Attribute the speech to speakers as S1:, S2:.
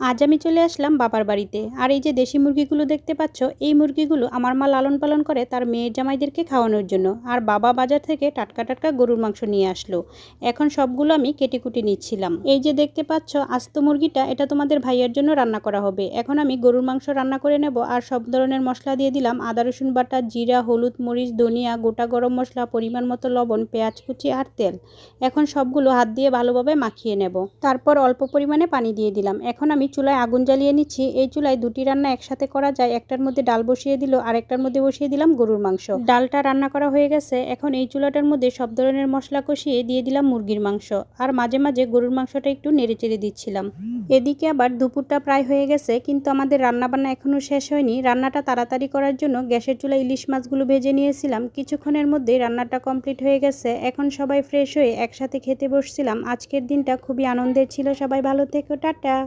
S1: আজ আমি চলে আসলাম বাবার বাড়িতে। আর এই যে দেশি মুরগিগুলো দেখতে পাচ্ছ, এই মুরগিগুলো আমার মা লালন পালন করে তার মেয়ের জামাইদেরকে খাওয়ানোর জন্য। আর বাবা বাজার থেকে টাটকা টাটকা গরুর মাংস নিয়ে আসলো। এখন সবগুলো আমি কেটে কুটে নিচ্ছিলাম। এই যে দেখতে পাচ্ছ আস্ত মুরগিটা, এটা তোমাদের ভাইয়ের জন্য রান্না করা হবে। এখন আমি গরুর মাংস রান্না করে নেব। আর সব ধরনের মশলা দিয়ে দিলাম, আদা রসুন বাটা, জিরা, হলুদ, মরিচ, ধনিয়া, গোটা গরম মশলা, পরিমাণ মতো লবণ, পেঁয়াজ কুচি আর তেল। এখন সবগুলো হাত দিয়ে ভালোভাবে মাখিয়ে নেব। তারপর অল্প পরিমাণে পানি দিয়ে দিলাম। এখন আমি চুলায় আগুন জ্বালিয়ে নিচ্ছি। এই চুলায় দুটি রান্না একসাথে করা যায়। একটার মধ্যে ডাল বসিয়ে দিল, আর একটার মধ্যে বসিয়ে দিলাম গরুর মাংস। ডালটা রান্না করা হয়ে গেছে। এখন এই চুলাটার মধ্যে সব ধরনের মশলা কষিয়ে দিয়ে দিলাম মুরগির মাংস। আর মাঝে মাঝে গরুর মাংসটা একটু নেড়ে চেড়ে দিচ্ছিলাম। এদিকে আবার দুপুরটা প্রায় হয়ে গেছে, কিন্তু আমাদের রান্নাবান্না এখনো শেষ হয়নি। রান্নাটা তাড়াতাড়ি করার জন্য গ্যাসের চুলায় ইলিশ মাছগুলো ভেজে নিয়েছিলাম। কিছুক্ষণের মধ্যেই রান্নাটা কমপ্লিট হয়ে গেছে। এখন সবাই ফ্রেশ হয়ে একসাথে খেতে বসছিলাম। আজকের দিনটা খুবই আনন্দের ছিল। সবাই ভালো থেকো, টাটা।